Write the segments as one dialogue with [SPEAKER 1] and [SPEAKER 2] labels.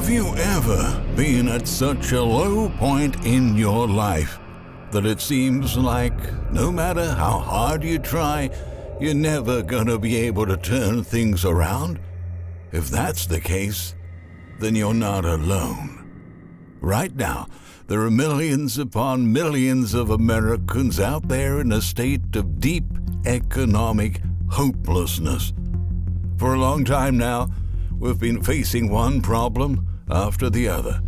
[SPEAKER 1] Have you ever been at such a low point in your life that it seems like no matter how hard you try, you're never gonna be able to turn things around? If that's the case, then you're not alone. Right now, there are millions upon millions of Americans out there in a state of deep economic hopelessness. For a long time now, we've been facing one problem after the other.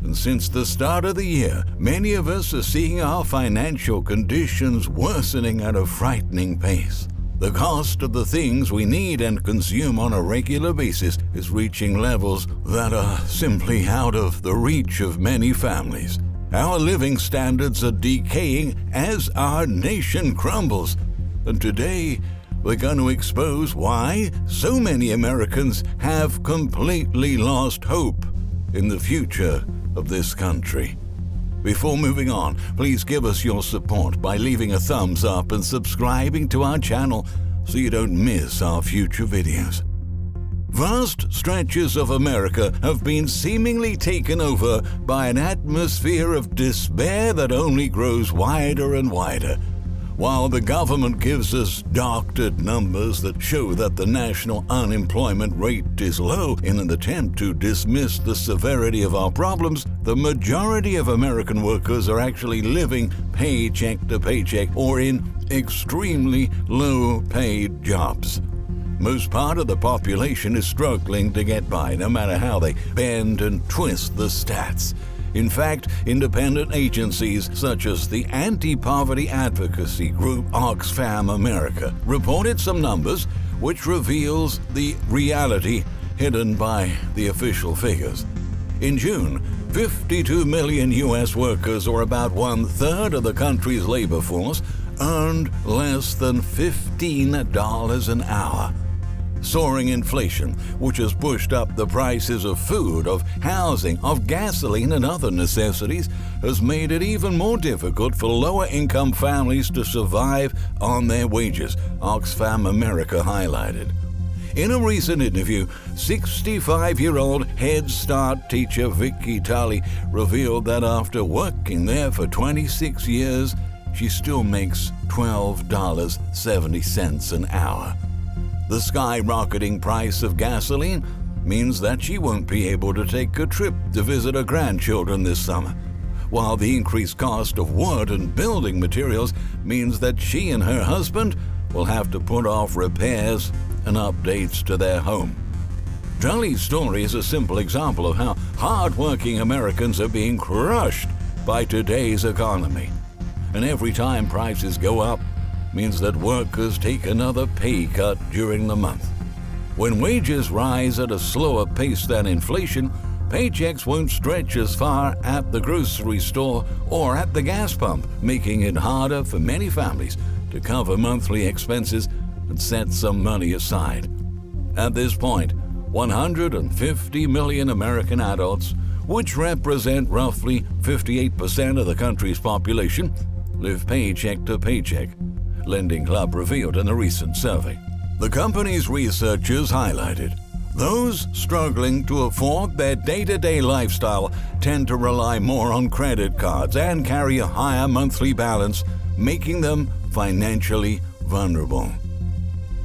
[SPEAKER 1] And since the start of the year, many of us are seeing our financial conditions worsening at a frightening pace. The cost of the things we need and consume on a regular basis is reaching levels that are simply out of the reach of many families. Our living standards are decaying as our nation crumbles. And today, we're going to expose why so many Americans have completely lost hope in the future of this country. Before moving on, please give us your support by leaving a thumbs up and subscribing to our channel so you don't miss our future videos. Vast stretches of America have been seemingly taken over by an atmosphere of despair that only grows wider and wider. While the government gives us doctored numbers that show that the national unemployment rate is low in an attempt to dismiss the severity of our problems, the majority of American workers are actually living paycheck to paycheck or in extremely low-paid jobs. Most part of the population is struggling to get by, no matter how they bend and twist the stats. In fact, independent agencies such as the anti-poverty advocacy group Oxfam America reported some numbers which reveals the reality hidden by the official figures. In June, 52 million U.S. workers, or about one-third of the country's labor force, earned less than $15 an hour. Soaring inflation, which has pushed up the prices of food, of housing, of gasoline and other necessities, has made it even more difficult for lower-income families to survive on their wages, Oxfam America highlighted. In a recent interview, 65-year-old Head Start teacher Vicky Tully revealed that after working there for 26 years, she still makes $12.70 an hour. The skyrocketing price of gasoline means that she won't be able to take a trip to visit her grandchildren this summer, while the increased cost of wood and building materials means that she and her husband will have to put off repairs and updates to their home. Tully's story is a simple example of how hard-working Americans are being crushed by today's economy. And every time prices go up, means that workers take another pay cut during the month. When wages rise at a slower pace than inflation, paychecks won't stretch as far at the grocery store or at the gas pump, making it harder for many families to cover monthly expenses and set some money aside. At this point, 150 million American adults, which represent roughly 58% of the country's population, live paycheck to paycheck, Lending Club revealed in a recent survey. The company's researchers highlighted those struggling to afford their day-to-day lifestyle tend to rely more on credit cards and carry a higher monthly balance, making them financially vulnerable.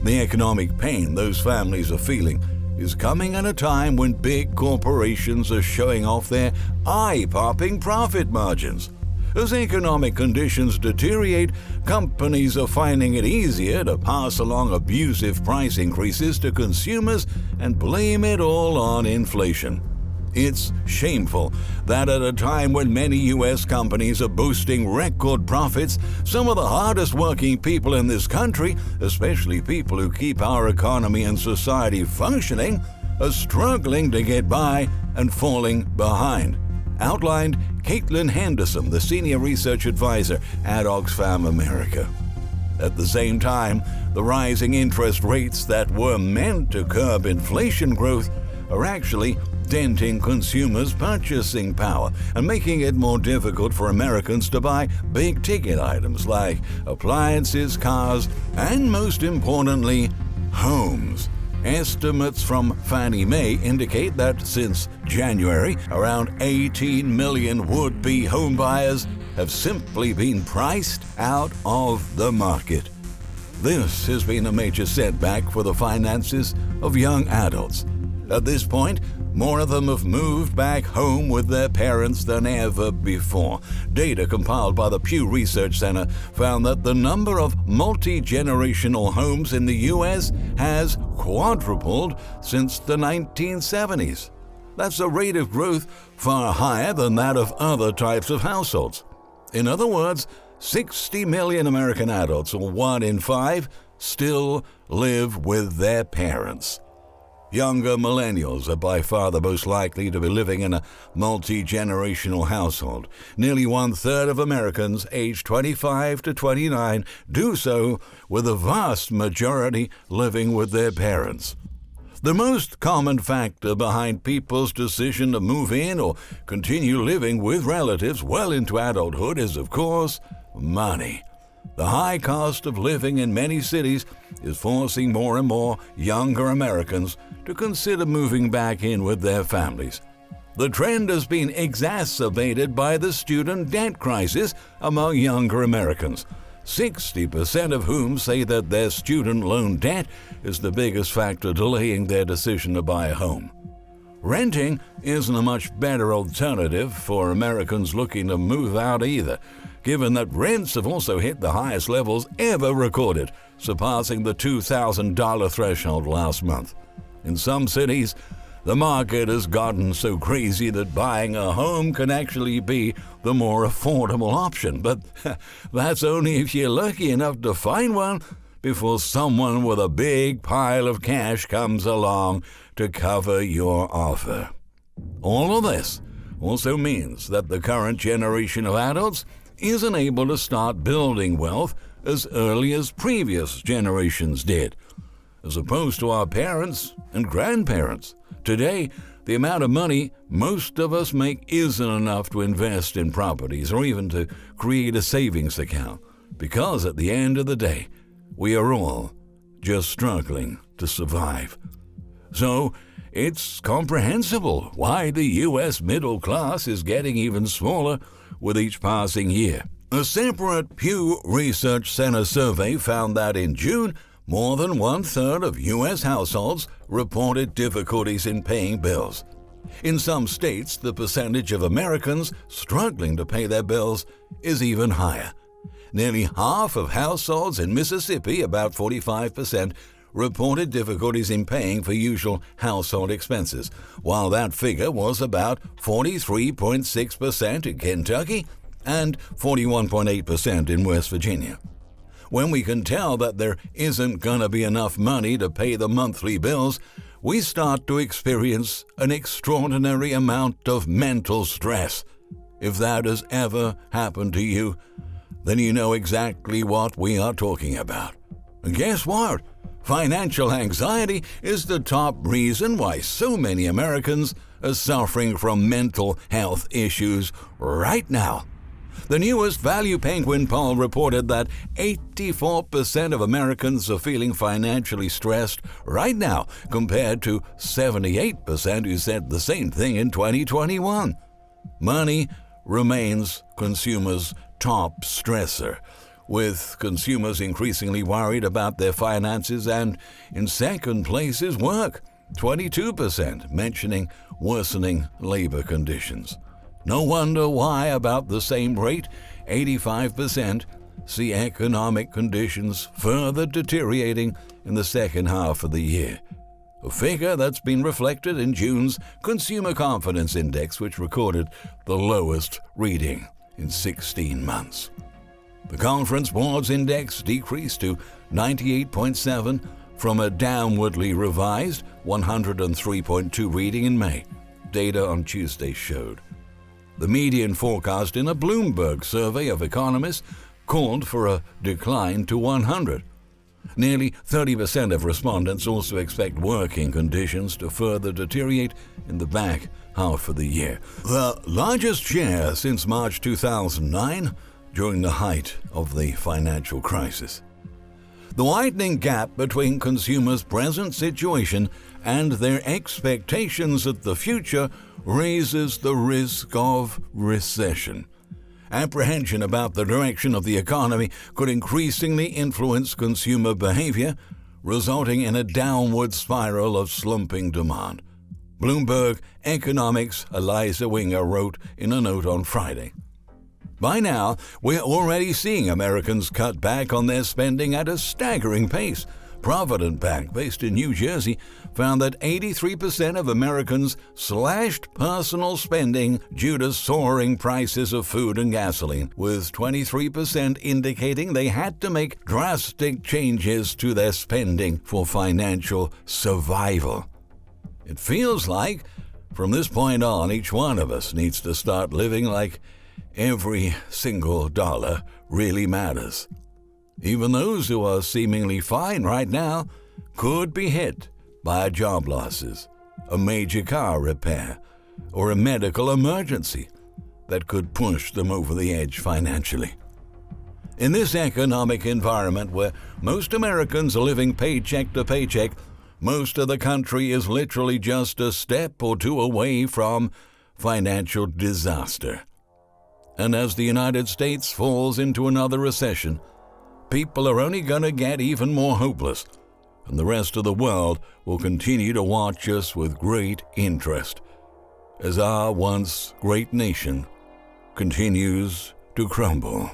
[SPEAKER 1] The economic pain those families are feeling is coming at a time when big corporations are showing off their eye-popping profit margins. As economic conditions deteriorate, companies are finding it easier to pass along abusive price increases to consumers and blame it all on inflation. It's shameful that at a time when many U.S. companies are boasting record profits, some of the hardest working people in this country, especially people who keep our economy and society functioning, are struggling to get by and falling behind. Outlined Caitlin Henderson, the senior research advisor at Oxfam America. At the same time, the rising interest rates that were meant to curb inflation growth are actually denting consumers' purchasing power and making it more difficult for Americans to buy big-ticket items like appliances, cars, and most importantly, homes. Estimates from Fannie Mae indicate that since January, around 18 million would-be homebuyers have simply been priced out of the market. This has been a major setback for the finances of young adults. At this point, more of them have moved back home with their parents than ever before. Data compiled by the Pew Research Center found that the number of multi-generational homes in the U.S. has quadrupled since the 1970s. That's a rate of growth far higher than that of other types of households. In other words, 60 million American adults, or 1 in 5, still live with their parents. Younger millennials are by far the most likely to be living in a multi-generational household. Nearly 1/3 of Americans aged 25 to 29 do so, with a vast majority living with their parents. The most common factor behind people's decision to move in or continue living with relatives well into adulthood is, of course, money. The high cost of living in many cities is forcing more and more younger Americans to consider moving back in with their families. The trend has been exacerbated by the student debt crisis among younger Americans, 60% of whom say that their student loan debt is the biggest factor delaying their decision to buy a home. Renting isn't a much better alternative for Americans looking to move out either, given that rents have also hit the highest levels ever recorded, surpassing the $2,000 threshold last month. In some cities, the market has gotten so crazy that buying a home can actually be the more affordable option, but that's only if you're lucky enough to find one before someone with a big pile of cash comes along to cover your offer. All of this also means that the current generation of adults isn't able to start building wealth as early as previous generations did. As opposed to our parents and grandparents, today, the amount of money most of us make isn't enough to invest in properties or even to create a savings account, because at the end of the day, we are all just struggling to survive. So, it's comprehensible why the U.S. middle class is getting even smaller with each passing year. A separate Pew Research Center survey found that in June, more than 1/3 of U.S. households reported difficulties in paying bills. In some states, the percentage of Americans struggling to pay their bills is even higher. Nearly half of households in Mississippi, about 45%, reported difficulties in paying for usual household expenses, while that figure was about 43.6% in Kentucky and 41.8% in West Virginia. When we can tell that there isn't going to be enough money to pay the monthly bills, we start to experience an extraordinary amount of mental stress. If that has ever happened to you, then you know exactly what we are talking about. And guess what? Financial anxiety is the top reason why so many Americans are suffering from mental health issues right now. The newest Value Penguin poll reported that 84% of Americans are feeling financially stressed right now, compared to 78% who said the same thing in 2021. Money remains consumers' top stressor, with consumers increasingly worried about their finances, and in second place is work, 22% mentioning worsening labor conditions. No wonder why about the same rate, 85% see economic conditions further deteriorating in the second half of the year, a figure that's been reflected in June's Consumer Confidence Index, which recorded the lowest reading in 16 months. The Conference Board's index decreased to 98.7 from a downwardly revised 103.2 reading in May, data on Tuesday showed. The median forecast in a Bloomberg survey of economists called for a decline to 100. Nearly 30% of respondents also expect working conditions to further deteriorate in the back half of the year, the largest share since March 2009, during the height of the financial crisis. The widening gap between consumers' present situation and their expectations of the future raises the risk of recession. Apprehension about the direction of the economy could increasingly influence consumer behavior, resulting in a downward spiral of slumping demand. Bloomberg Economics' Eliza Winger wrote in a note on Friday. By now, we're already seeing Americans cut back on their spending at a staggering pace. Provident Bank, based in New Jersey, found that 83% of Americans slashed personal spending due to soaring prices of food and gasoline, with 23% indicating they had to make drastic changes to their spending for financial survival. It feels like, from this point on, each one of us needs to start living like every single dollar really matters. Even those who are seemingly fine right now could be hit by job losses, a major car repair, or a medical emergency that could push them over the edge financially. In this economic environment where most Americans are living paycheck to paycheck, most of the country is literally just a step or two away from financial disaster. And as the United States falls into another recession, people are only going to get even more hopeless, and the rest of the world will continue to watch us with great interest as our once great nation continues to crumble.